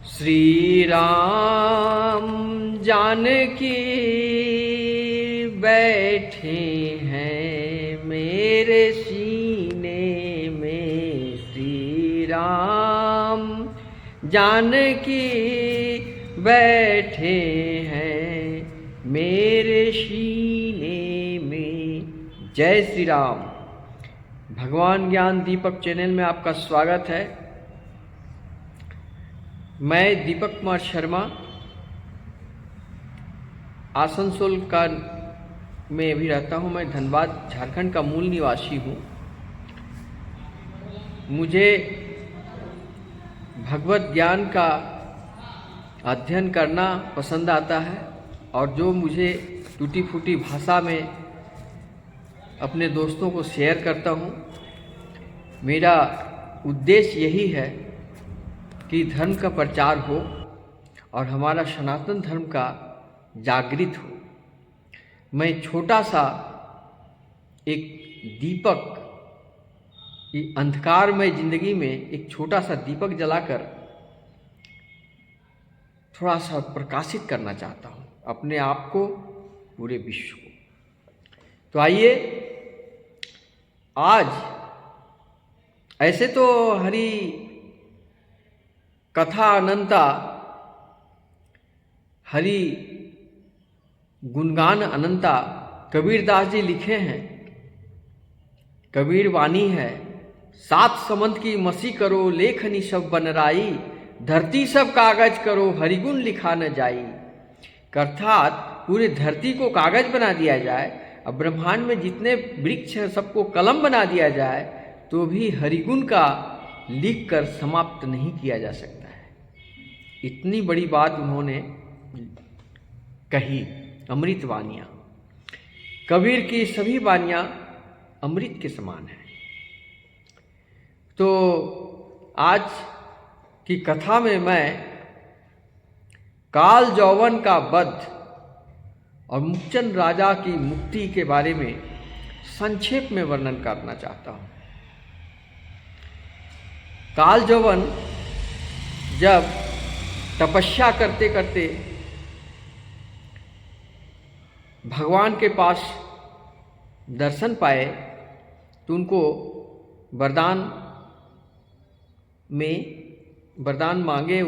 श्री राम जानकी बैठे हैं मेरे सीने में। श्री राम जानकी बैठे हैं मेरे सीने में। जय श्री राम। भगवान ज्ञान दीपक चैनल में आपका स्वागत है। मैं दीपक कुमार शर्मा आसनसोल का में अभी रहता हूँ। मैं धनबाद झारखंड का मूल निवासी हूँ। मुझे भगवत ज्ञान का अध्ययन करना पसंद आता है और जो मुझे टूटी फूटी भाषा में अपने दोस्तों को शेयर करता हूँ। मेरा उद्देश्य यही है कि धर्म का प्रचार हो और हमारा सनातन धर्म का जागृत हो। मैं छोटा सा एक दीपक, अंधकारमय जिंदगी में एक छोटा सा दीपक जलाकर थोड़ा सा प्रकाशित करना चाहता हूँ अपने आप को, पूरे विश्व को। तो आइए, आज ऐसे तो हरि कथा अनंता, हरि गुणगान अनंता कबीरदास जी लिखे हैं। कबीर वाणी है, सात समंत की मसी करो लेखनी सब बनराई, धरती सब कागज करो हरिगुण लिखा न जाई। अर्थात पूरे धरती को कागज बना दिया जाए, अब ब्रह्मांड में जितने वृक्ष हैं सबको कलम बना दिया जाए, तो भी हरिगुण का लिख कर समाप्त नहीं किया जा सकता है। इतनी बड़ी बात उन्होंने कही। अमृत वानियाँ, कबीर की सभी वानियाँ अमृत के समान हैं। तो आज की कथा में मैं काल जौवन का वध और मुक्चन राजा की मुक्ति के बारे में संक्षेप में वर्णन करना चाहता हूँ। काल जौवन जब तपस्या करते करते भगवान के पास दर्शन पाए, तो उनको वरदान मांगे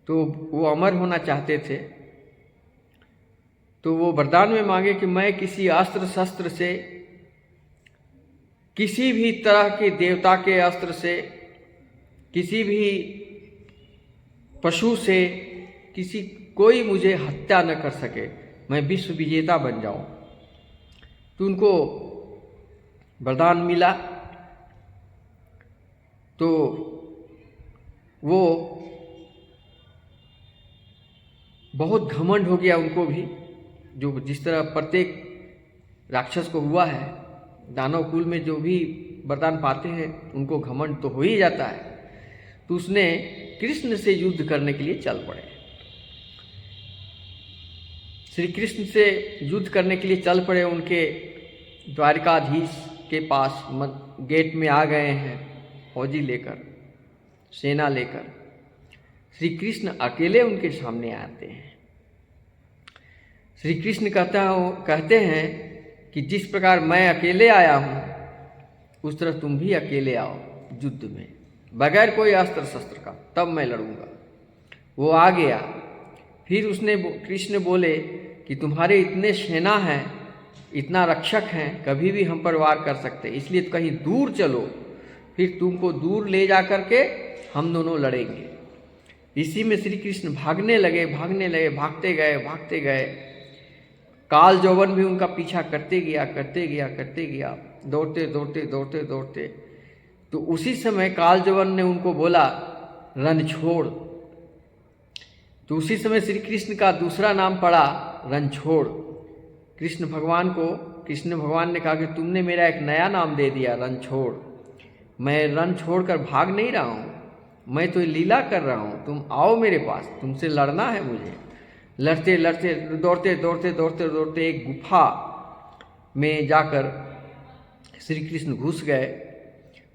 तो वो अमर होना चाहते थे। तो वो वरदान में मांगे कि मैं किसी अस्त्र शस्त्र से, किसी भी तरह के देवता के अस्त्र से, किसी भी पशु से, कोई मुझे हत्या न कर सके, मैं विश्व विजेता बन जाऊं। तो उनको वरदान मिला। तो वो बहुत घमंड हो गया उनको भी, जो जिस तरह प्रत्येक राक्षस को हुआ है। दानव कुल में जो भी वरदान पाते हैं उनको घमंड तो हो ही जाता है। तो उसने कृष्ण से युद्ध करने के लिए चल पड़े। श्री कृष्ण से युद्ध करने के लिए चल पड़े। उनके द्वारिकाधीश के पास गेट में आ गए हैं फौजी लेकर, सेना लेकर। श्री कृष्ण अकेले उनके सामने आते हैं। श्री कृष्ण कहते हैं कि जिस प्रकार मैं अकेले आया हूँ, उस तरह तुम भी अकेले आओ युद्ध में, बगैर कोई अस्त्र शस्त्र का, तब मैं लड़ूंगा। वो आ गया। फिर कृष्ण बोले कि तुम्हारे इतने सेना हैं, इतना रक्षक हैं, कभी भी हम पर वार कर सकते, इसलिए तो कहीं दूर चलो, फिर तुमको दूर ले जा करके हम दोनों लड़ेंगे। इसी में श्री कृष्ण भागने लगे, भागते गए। काल जौवन भी उनका पीछा करते गया, दौड़ते। तो उसी समय काल जौवन ने उनको बोला, रण छोड़। तो उसी समय श्री कृष्ण का दूसरा नाम पड़ा रणछोड़। कृष्ण भगवान ने कहा कि तुमने मेरा एक नया नाम दे दिया, रणछोड़। मैं रण छोड़कर भाग नहीं रहा हूँ, मैं तो लीला कर रहा हूँ। तुम आओ मेरे पास, तुमसे लड़ना है मुझे। दौड़ते एक गुफा में जाकर श्री कृष्ण घुस गए।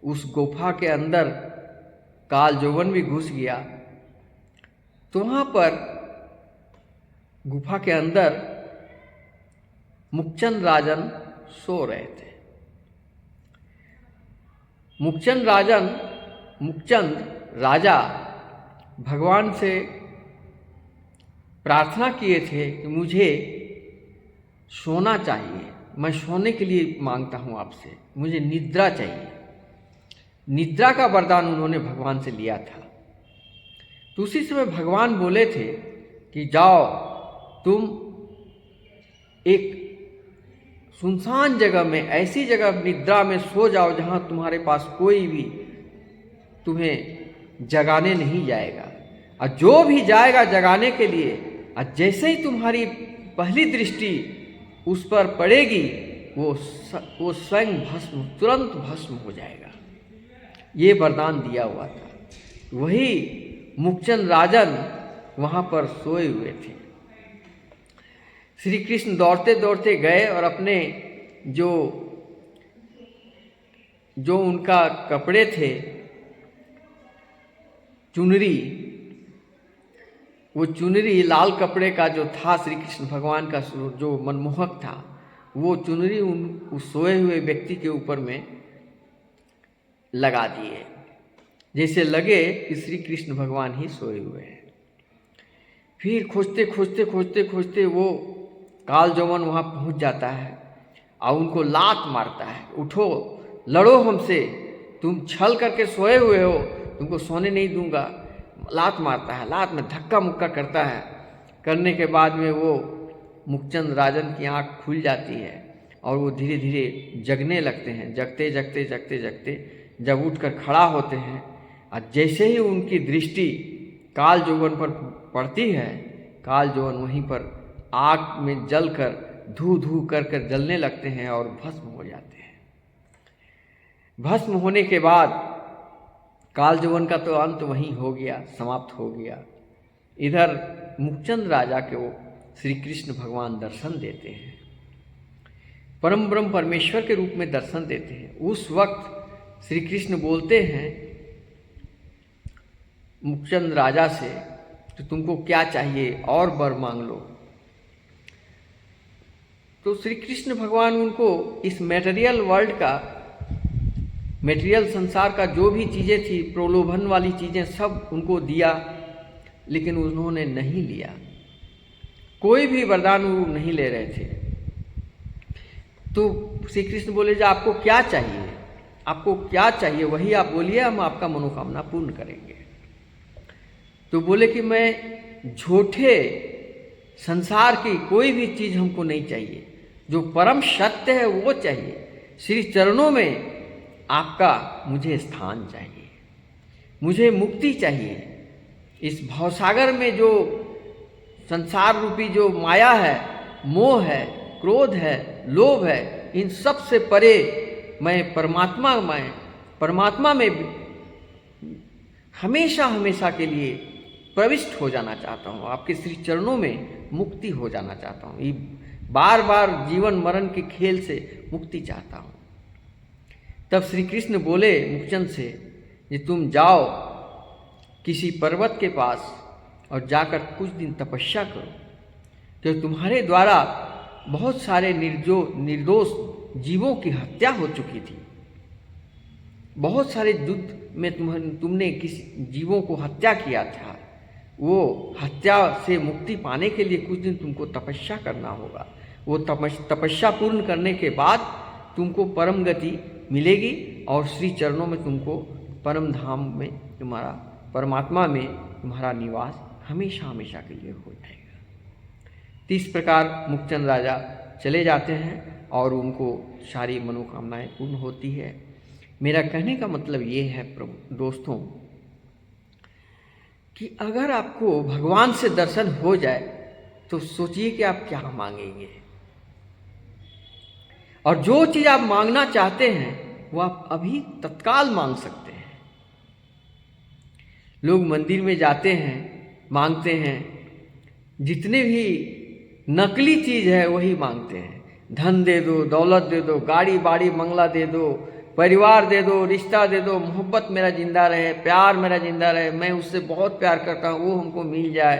उस गुफा के अंदर काल जौवन भी घुस गया। तो वहाँ पर गुफा के अंदर मुखचंद राजन सो रहे थे। मुखचंद राजा भगवान से प्रार्थना किए थे कि मुझे सोना चाहिए, मैं सोने के लिए मांगता हूँ आपसे, मुझे निद्रा चाहिए। निद्रा का वरदान उन्होंने भगवान से लिया था। तो उसी समय भगवान बोले थे कि जाओ तुम एक सुनसान जगह में, ऐसी जगह निद्रा में सो जाओ जहाँ तुम्हारे पास कोई भी तुम्हें जगाने नहीं जाएगा, और जो भी जाएगा जगाने के लिए, और जैसे ही तुम्हारी पहली दृष्टि उस पर पड़ेगी वो स्वयं तुरंत भस्म हो जाएगा। ये वरदान दिया हुआ था। वही मुखचंद राजन वहाँ पर सोए हुए थे। श्री कृष्ण दौड़ते दौड़ते गए और अपने जो उनका कपड़े थे, चुनरी, वो चुनरी लाल कपड़े का जो था श्री कृष्ण भगवान का जो मनमोहक था, वो चुनरी उस सोए हुए व्यक्ति के ऊपर में लगा दिए, जैसे लगे कि श्री कृष्ण भगवान ही सोए हुए हैं। फिर खोजते खोजते खोजते खोजते वो काल जौवन वहाँ पहुँच जाता है और उनको लात मारता है, उठो लड़ो हमसे, तुम छल करके सोए हुए हो, तुमको सोने नहीं दूंगा। लात मारता है, लात में धक्का मुक्का करता है। करने के बाद में वो मुखचंद राजन की आँख खुल जाती है और वो धीरे धीरे जगने लगते हैं। जगते जगते जगते जगते जब उठकर खड़ा होते हैं और जैसे ही उनकी दृष्टि काल यौवन पर पड़ती है, काल यौवन वहीं पर आग में जलकर धू धू कर जलने लगते हैं और भस्म हो जाते हैं। भस्म होने के बाद काल यौवन का तो अंत वहीं हो गया, समाप्त हो गया। इधर मुखचंद राजा के वो श्री कृष्ण भगवान दर्शन देते हैं, परम ब्रह्म परमेश्वर के रूप में दर्शन देते हैं। उस वक्त श्री कृष्ण बोलते हैं मुखचंद राजा से, तो तुमको क्या चाहिए और वर मांग लो। तो श्री कृष्ण भगवान उनको इस मटेरियल वर्ल्ड का, मटेरियल संसार का जो भी चीज़ें थी, प्रलोभन वाली चीज़ें सब उनको दिया, लेकिन उन्होंने नहीं लिया। कोई भी वरदान वो नहीं ले रहे थे। तो श्री कृष्ण बोले जो आपको क्या चाहिए, आपको क्या चाहिए वही आप बोलिए, हम आपका मनोकामना पूर्ण करेंगे। तो बोले कि मैं झूठे संसार की कोई भी चीज़ हमको नहीं चाहिए, जो परम सत्य है वो चाहिए। श्री चरणों में आपका मुझे स्थान चाहिए, मुझे मुक्ति चाहिए। इस भवसागर में जो संसार रूपी जो माया है, मोह है, क्रोध है, लोभ है, इन सब से परे मैं परमात्मा में हमेशा हमेशा के लिए प्रविष्ट हो जाना चाहता हूँ। आपके श्री चरणों में मुक्ति हो जाना चाहता हूँ। ये बार बार जीवन मरण के खेल से मुक्ति चाहता हूँ। तब श्री कृष्ण बोले मुखचंद से कि तुम जाओ किसी पर्वत के पास और जाकर कुछ दिन तपस्या करो, तो तुम्हारे द्वारा बहुत सारे निर्दोष जीवों की हत्या हो चुकी थी। बहुत सारे युद्ध में तुमने किसी जीवों को हत्या किया था। वो हत्या से मुक्ति पाने के लिए कुछ दिन तुमको तपस्या करना होगा। वो तपस्या पूर्ण करने के बाद तुमको परम गति मिलेगी और श्री चरणों में तुमको परम धाम में, तुम्हारा परमात्मा में तुम्हारा निवास हमेशा हमेशा के लिए हो जाएगा। तो इस प्रकार मुखचंद राजा चले जाते हैं और उनको सारी मनोकामनाएं पूर्ण होती है। मेरा कहने का मतलब ये है दोस्तों कि अगर आपको भगवान से दर्शन हो जाए तो सोचिए कि आप क्या मांगेंगे, और जो चीज़ आप मांगना चाहते हैं वो आप अभी तत्काल मांग सकते हैं। लोग मंदिर में जाते हैं, मांगते हैं, जितने भी नकली चीज़ है वही मांगते हैं। धन दे दो, दौलत दे दो, गाड़ी बाड़ी बंगला दे दो, परिवार दे दो, रिश्ता दे दो, मोहब्बत मेरा जिंदा रहे, प्यार मेरा जिंदा रहे, मैं उससे बहुत प्यार करता हूँ, वो हमको मिल जाए,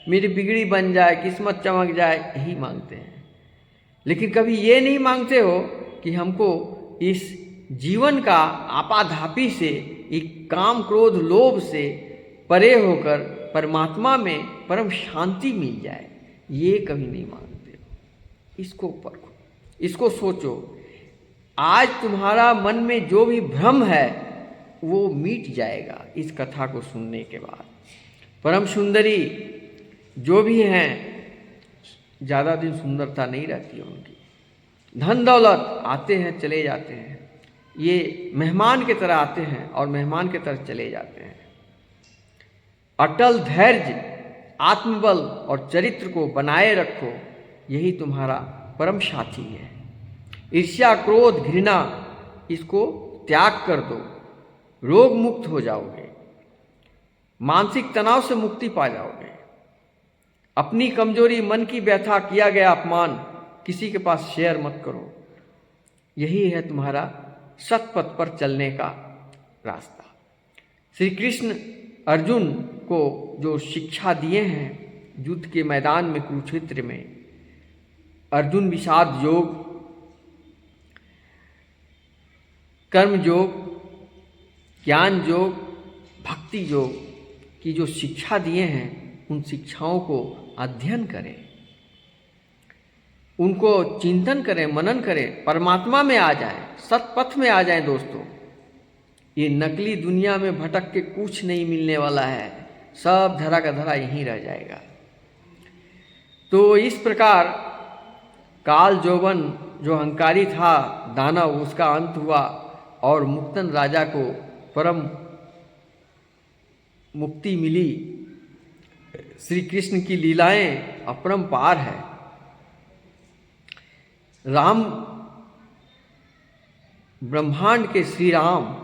मेरी बिगड़ी बन जाए, किस्मत चमक जाए, यही मांगते हैं। लेकिन कभी ये नहीं मांगते हो कि हमको इस जीवन का आपाधापी से, एक काम क्रोध लोभ से परे होकर परमात्मा में परम शांति मिल जाए, ये कभी नहीं मांगते हो। इसको परखो, इसको सोचो। आज तुम्हारा मन में जो भी भ्रम है वो मिट जाएगा इस कथा को सुनने के बाद। परम सुंदरी जो भी हैं, ज़्यादा दिन सुंदरता नहीं रहती है उनकी। धन दौलत आते हैं चले जाते हैं, ये मेहमान की तरह आते हैं और मेहमान की तरह चले जाते हैं। अटल धैर्य, आत्मबल और चरित्र को बनाए रखो, यही तुम्हारा परम साथी है। ईर्ष्या, क्रोध, घृणा, इसको त्याग कर दो, रोग मुक्त हो जाओगे, मानसिक तनाव से मुक्ति पा जाओगे। अपनी कमजोरी, मन की व्यथा, किया गया अपमान किसी के पास शेयर मत करो। यही है तुम्हारा सतपथ पर चलने का रास्ता। श्री कृष्ण अर्जुन को जो शिक्षा दिए हैं युद्ध के मैदान में, कुरुक्षेत्र में, अर्जुन विषाद योग, कर्म योग, ज्ञान योग, भक्ति योग की जो शिक्षा दिए हैं, उन शिक्षाओं को अध्ययन करें, उनको चिंतन करें, मनन करें, परमात्मा में आ जाएं, सतपथ में आ जाएं। दोस्तों, ये नकली दुनिया में भटक के कुछ नहीं मिलने वाला है, सब धरा का धरा यहीं रह जाएगा। तो इस प्रकार काल जौवन जो अहंकारी था दानव, उसका अंत हुआ और मुक्तन राजा को परम मुक्ति मिली। श्री कृष्ण की लीलाएं अपरंपार है। राम, ब्रह्मांड के श्री राम,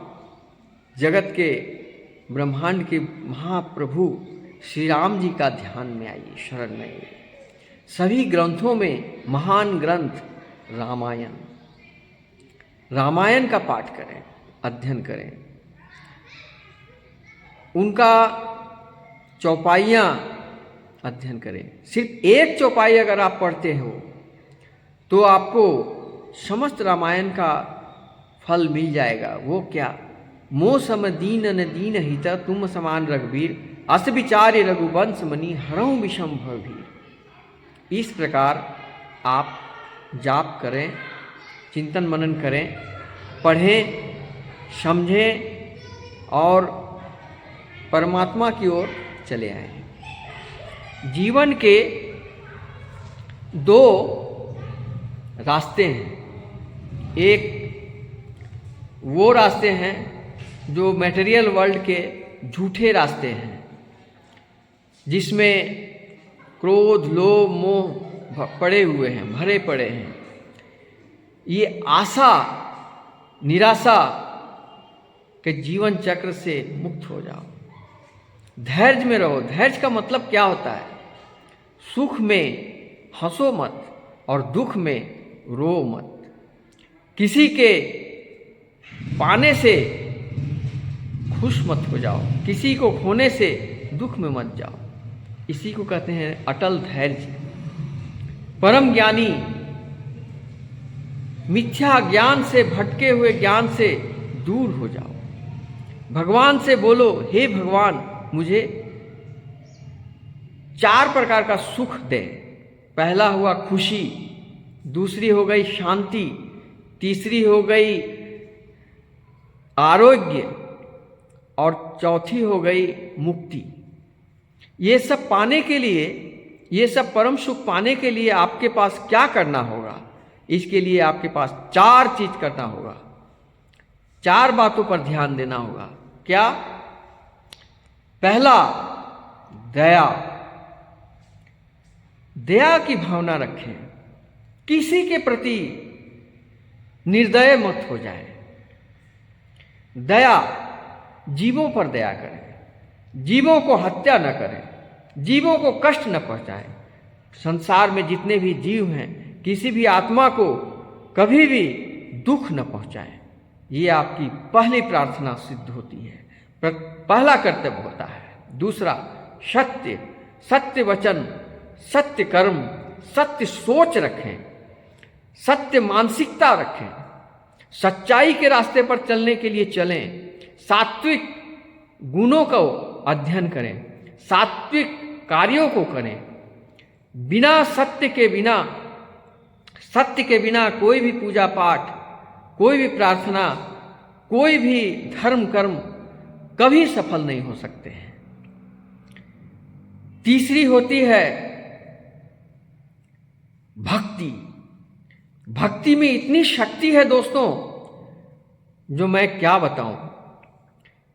जगत के ब्रह्मांड के महाप्रभु श्री राम जी का ध्यान में आइए, शरण में आइए। सभी ग्रंथों में महान ग्रंथ रामायण, रामायण का पाठ करें, अध्ययन करें, उनका चौपाइयाँ अध्ययन करें। सिर्फ एक चौपाई अगर आप पढ़ते हो तो आपको समस्त रामायण का फल मिल जाएगा। वो क्या? मो सम दीन न दीन हित, तुम समान रघुवीर, अस विचार्य रघुवंश मणि, हरहु विषम भवभीर। इस प्रकार आप जाप करें, चिंतन मनन करें, पढ़ें, समझें और परमात्मा की ओर चले आएं। जीवन के दो रास्ते हैं। एक वो रास्ते हैं जो मटेरियल वर्ल्ड के झूठे रास्ते हैं, जिसमें क्रोध, लोभ, मोह पड़े हुए हैं, भरे पड़े हैं। ये आशा, निराशा के जीवन चक्र से मुक्त हो जाओ। धैर्य में रहो। धैर्य का मतलब क्या होता है? सुख में हंसो मत और दुख में रो मत। किसी के पाने से खुश मत हो जाओ, किसी को खोने से दुख में मत जाओ। इसी को कहते हैं अटल धैर्य। परम ज्ञानी मिथ्या ज्ञान से, भटके हुए ज्ञान से दूर हो जाओ। भगवान से बोलो, हे भगवान मुझे 4 प्रकार का सुख दे। पहला हुआ खुशी, दूसरी हो गई शांति, तीसरी हो गई आरोग्य और चौथी हो गई मुक्ति। ये सब पाने के लिए, ये सब परम सुख पाने के लिए आपके पास क्या करना होगा? इसके लिए आपके पास 4 चीज करना होगा, 4 बातों पर ध्यान देना होगा। क्या? पहला, दया। दया की भावना रखें, किसी के प्रति निर्दय मत हो जाए। दया, जीवों पर दया करें, जीवों को हत्या न करें, जीवों को कष्ट न पहुंचाएं। संसार में जितने भी जीव हैं, किसी भी आत्मा को कभी भी दुख न पहुंचाएं। ये आपकी पहली प्रार्थना सिद्ध होती है, पहला कर्तव्य होता है। दूसरा, सत्य, सत्य वचन, सत्य कर्म, सत्य सोच रखें, सत्य मानसिकता रखें, सच्चाई के रास्ते पर चलने के लिए चलें, सात्विक गुणों का अध्ययन करें, सात्विक कार्यों को करें। बिना सत्य के बिना कोई भी पूजा पाठ, कोई भी प्रार्थना, कोई भी धर्म कर्म कभी सफल नहीं हो सकते हैं। तीसरी होती है भक्ति। भक्ति में इतनी शक्ति है दोस्तों, जो मैं क्या बताऊं।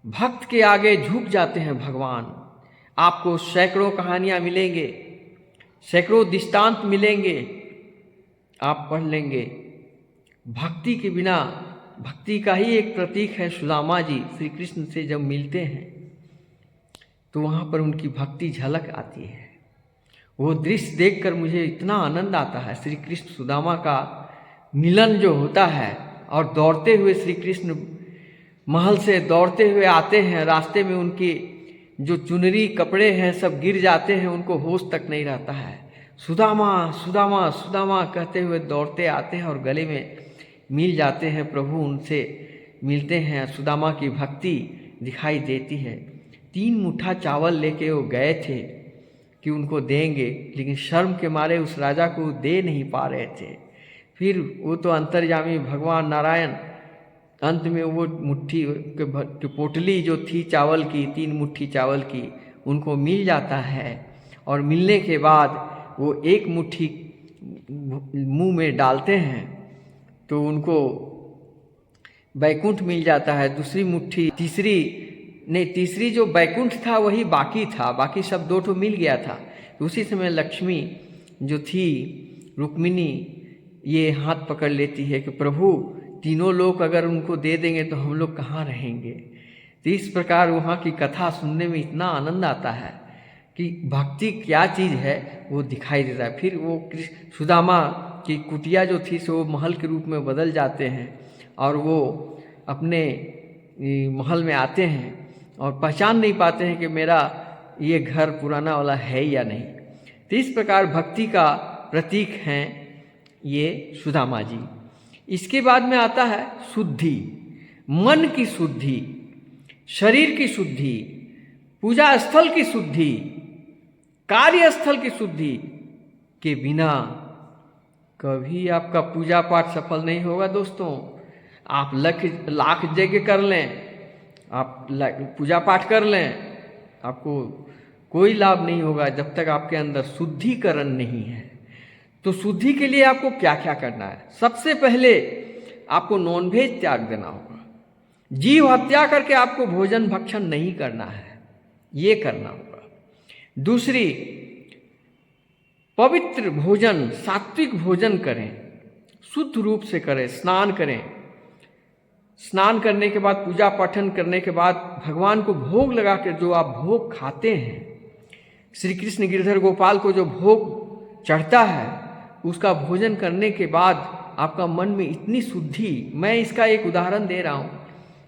भक्त के आगे झुक जाते हैं भगवान। आपको सैकड़ों कहानियां मिलेंगे, सैकड़ों दृष्टांत मिलेंगे, आप पढ़ लेंगे। भक्ति के बिना, भक्ति का ही एक प्रतीक है सुदामा जी श्री कृष्ण से जब मिलते हैं तो वहाँ पर उनकी भक्ति झलक आती है। वो दृश्य देखकर मुझे इतना आनंद आता है। श्री कृष्ण सुदामा का मिलन जो होता है, और दौड़ते हुए श्री कृष्ण महल से दौड़ते हुए आते हैं, रास्ते में उनकी जो चुनरी कपड़े हैं सब गिर जाते हैं, उनको होश तक नहीं रहता है। सुदामा सुदामा सुदामा कहते हुए दौड़ते आते हैं और गले में मिल जाते हैं। प्रभु उनसे मिलते हैं। सुदामा की भक्ति दिखाई देती है। 3 मुट्ठा चावल लेके वो गए थे कि उनको देंगे, लेकिन शर्म के मारे उस राजा को दे नहीं पा रहे थे। फिर वो तो अंतर्यामी भगवान नारायण अंत में वो मुट्ठी की पोटली जो थी चावल की, 3 मुट्ठी चावल की, उनको मिल जाता है। और मिलने के बाद वो 1 मुट्ठी मुंह में डालते हैं तो उनको बैकुंठ मिल जाता है। दूसरी मुट्ठी, तीसरी जो बैकुंठ था वही बाकी था, बाकी सब 2 ठो मिल गया था। तो उसी समय लक्ष्मी जो थी रुक्मिणी ये हाथ पकड़ लेती है कि प्रभु तीनों लोग अगर उनको दे देंगे तो हम लोग कहाँ रहेंगे। तो इस प्रकार वहाँ की कथा सुनने में इतना आनंद आता है कि भक्ति क्या चीज़ है वो दिखाई देता है। फिर वो सुदामा की कुटिया जो थी सो महल के रूप में बदल जाते हैं और वो अपने महल में आते हैं और पहचान नहीं पाते हैं कि मेरा ये घर पुराना वाला है या नहीं। तो इस प्रकार भक्ति का प्रतीक हैं ये सुदामा जी। इसके बाद में आता है शुद्धि, मन की शुद्धि, शरीर की शुद्धि, पूजा स्थल की शुद्धि, कार्यस्थल की शुद्धि के बिना कभी आपका पूजा पाठ सफल नहीं होगा दोस्तों। आप लाख यज्ञ कर लें, आप पूजा पाठ कर लें, आपको कोई लाभ नहीं होगा जब तक आपके अंदर शुद्धिकरण नहीं है। तो शुद्धि के लिए आपको क्या क्या करना है? सबसे पहले आपको नॉनवेज त्याग देना होगा। जीव हत्या करके आपको भोजन भक्षण नहीं करना है, ये करना होगा। दूसरी, पवित्र भोजन, सात्विक भोजन करें, शुद्ध रूप से करें, स्नान करें। स्नान करने के बाद, पूजा पाठन करने के बाद भगवान को भोग लगा कर जो आप भोग खाते हैं, श्री कृष्ण गिरधर गोपाल को जो भोग चढ़ता है, उसका भोजन करने के बाद आपका मन में इतनी शुद्धि। मैं इसका एक उदाहरण दे रहा हूँ।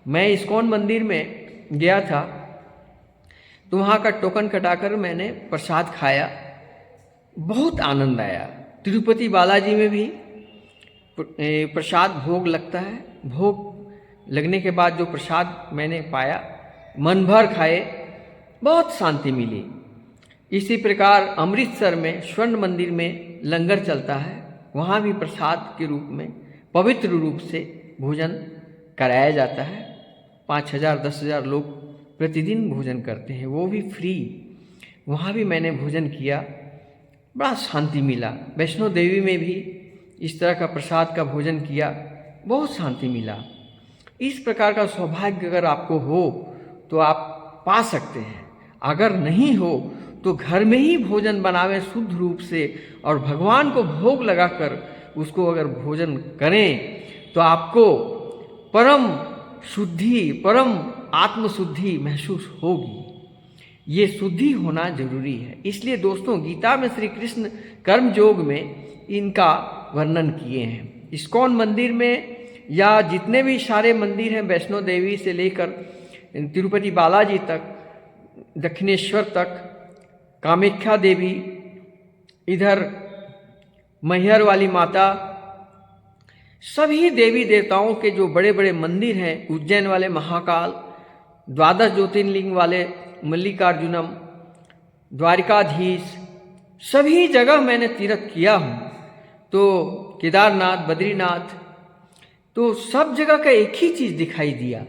मैं इस्कॉन मंदिर में गया था तो वहाँ का टोकन कटाकर मैंने प्रसाद खाया, बहुत आनंद आया। तिरुपति बालाजी में भी प्रसाद भोग लगता है। भोग लगने के बाद जो प्रसाद मैंने पाया, मन भर खाए, बहुत शांति मिली। इसी प्रकार अमृतसर में स्वर्ण मंदिर में लंगर चलता है, वहाँ भी प्रसाद के रूप में पवित्र रूप से भोजन कराया जाता है। 5,000 10,000 लोग प्रतिदिन भोजन करते हैं, वो भी फ्री। वहाँ भी मैंने भोजन किया, बड़ा शांति मिला। वैष्णो देवी में भी इस तरह का प्रसाद का भोजन किया, बहुत शांति मिला। इस प्रकार का सौभाग्य अगर आपको हो तो आप पा सकते हैं। अगर नहीं हो तो घर में ही भोजन बनावें शुद्ध रूप से और भगवान को भोग लगाकर उसको अगर भोजन करें तो आपको परम शुद्धि, परम आत्मशुद्धि महसूस होगी। ये शुद्धि होना जरूरी है। इसलिए दोस्तों, गीता में श्री कृष्ण कर्म योग में इनका वर्णन किए हैं। इस्कॉन मंदिर में या जितने भी सारे मंदिर हैं वैष्णो देवी से लेकर तिरुपति बालाजी तक, दक्षिणेश्वर तक, कामाख्या देवी, इधर मैहर वाली माता, सभी देवी देवताओं के जो बड़े बड़े मंदिर हैं, उज्जैन वाले महाकाल, द्वादश ज्योतिर्लिंग वाले मल्लिकार्जुनम, द्वारिकाधीश, सभी जगह मैंने तीर्थ किया हूँ। तो केदारनाथ, बद्रीनाथ, तो सब जगह का एक ही चीज़ दिखाई दिया,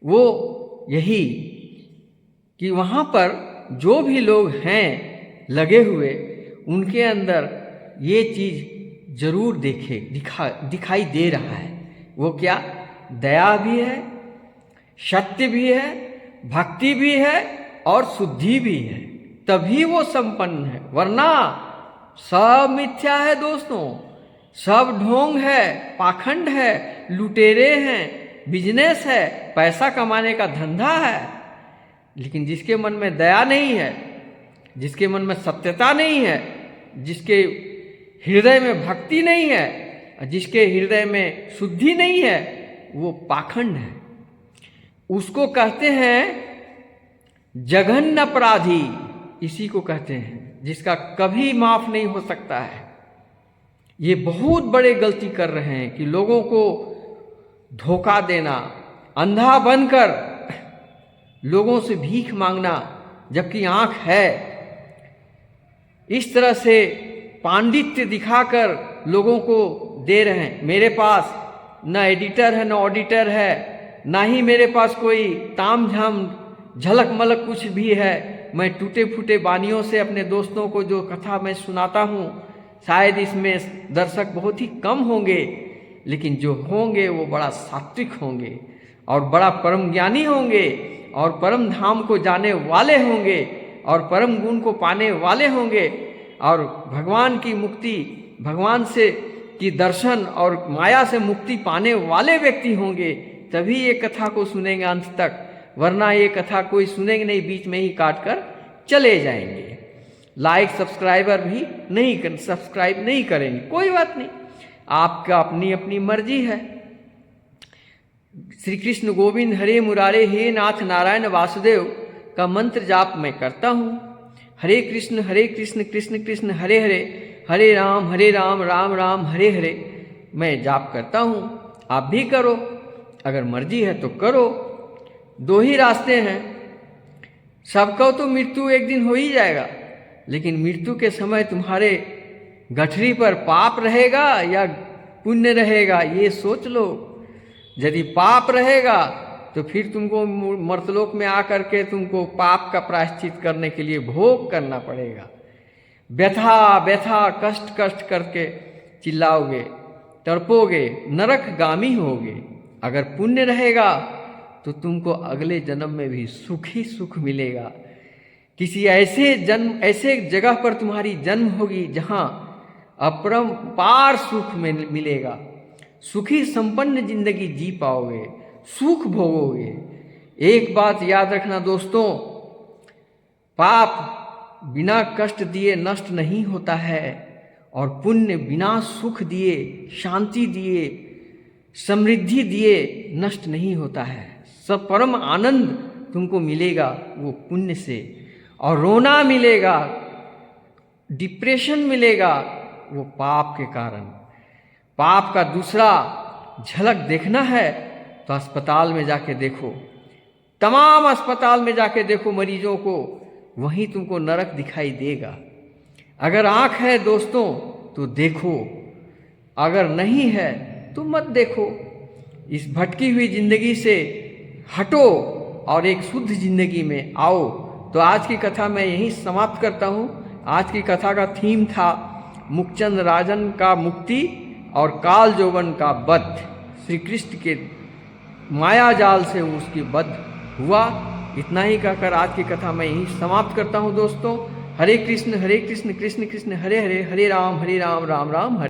वो यही कि वहाँ पर जो भी लोग हैं लगे हुए, उनके अंदर ये चीज़ जरूर दिखाई दे रहा है। वो क्या? दया भी है, सत्य भी है, भक्ति भी है और शुद्धि भी है, तभी वो संपन्न है। वरना सब मिथ्या है दोस्तों, सब ढोंग है, पाखंड है, लुटेरे हैं, बिजनेस है, पैसा कमाने का धंधा है। लेकिन जिसके मन में दया नहीं है, जिसके मन में सत्यता नहीं है, जिसके हृदय में भक्ति नहीं है, जिसके हृदय में शुद्धि नहीं है, वो पाखंड है। उसको कहते हैं जघन्य अपराधी, इसी को कहते हैं, जिसका कभी माफ नहीं हो सकता है। ये बहुत बड़े गलती कर रहे हैं कि लोगों को धोखा देना, अंधा बनकर लोगों से भीख मांगना, जबकि आंख है, इस तरह से पांडित्य दिखाकर लोगों को दे रहे हैं। मेरे पास न एडिटर है, न ऑडिटर है, ना ही मेरे पास कोई ताम झाम झलक मलक कुछ भी है। मैं टूटे फूटे बानियों से अपने दोस्तों को जो कथा मैं सुनाता हूँ, शायद इसमें दर्शक बहुत ही कम होंगे, लेकिन जो होंगे वो बड़ा सात्विक होंगे और बड़ा परम ज्ञानी होंगे और परम धाम को जाने वाले होंगे और परम गुण को पाने वाले होंगे और भगवान की मुक्ति, भगवान से की दर्शन और माया से मुक्ति पाने वाले व्यक्ति होंगे, तभी ये कथा को सुनेंगे अंत तक। वरना ये कथा कोई सुनेंगे नहीं, बीच में ही काट कर चले जाएंगे। लाइक सब्सक्राइब नहीं करेंगे, कोई बात नहीं, आपका अपनी अपनी मर्जी है। श्री कृष्ण गोविंद हरे मुरारे, हे नाथ नारायण वासुदेव का मंत्र जाप मैं करता हूँ। हरे कृष्ण कृष्ण कृष्ण हरे हरे, हरे राम राम राम हरे हरे मैं जाप करता हूँ। आप भी करो, अगर मर्जी है तो करो। दो ही रास्ते हैं, सबको तो मृत्यु एक दिन हो ही जाएगा, लेकिन मृत्यु के समय तुम्हारे गठरी पर पाप रहेगा या पुण्य रहेगा, ये सोच लो। यदि पाप रहेगा तो फिर तुमको मर्तलोक में आकर के तुमको पाप का प्रायश्चित करने के लिए भोग करना पड़ेगा। व्यथा कष्ट करके चिल्लाओगे, तड़पोगे, नरक गामी होगे। अगर पुण्य रहेगा तो तुमको अगले जन्म में भी सुख ही सुख मिलेगा। किसी ऐसे जगह पर तुम्हारी जन्म होगी जहाँ अपरंपार सुख में मिलेगा। सुखी संपन्न जिंदगी जी पाओगे, सुख भोगोगे। एक बात याद रखना दोस्तों, पाप बिना कष्ट दिए नष्ट नहीं होता है और पुण्य बिना सुख दिए, शांति दिए, समृद्धि दिए नष्ट नहीं होता है। सब परम आनंद तुमको मिलेगा वो पुण्य से, और रोना मिलेगा, डिप्रेशन मिलेगा वो पाप के कारण। पाप का दूसरा झलक देखना है तो अस्पताल में जाके देखो, तमाम अस्पताल में जाके देखो मरीजों को, वहीं तुमको नरक दिखाई देगा। अगर आँख है दोस्तों तो देखो, अगर नहीं है तो मत देखो। इस भटकी हुई जिंदगी से हटो और एक शुद्ध जिंदगी में आओ। तो आज की कथा मैं यहीं समाप्त करता हूँ। आज की कथा का थीम था मुखचंद राजन का मुक्ति और काल जोगन का वध। श्री कृष्ण के माया जाल से उसकी वध हुआ। इतना ही कहकर आज की कथा मैं यहीं समाप्त करता हूँ दोस्तों। हरे कृष्ण कृष्ण कृष्ण हरे हरे, हरे राम राम राम हरे।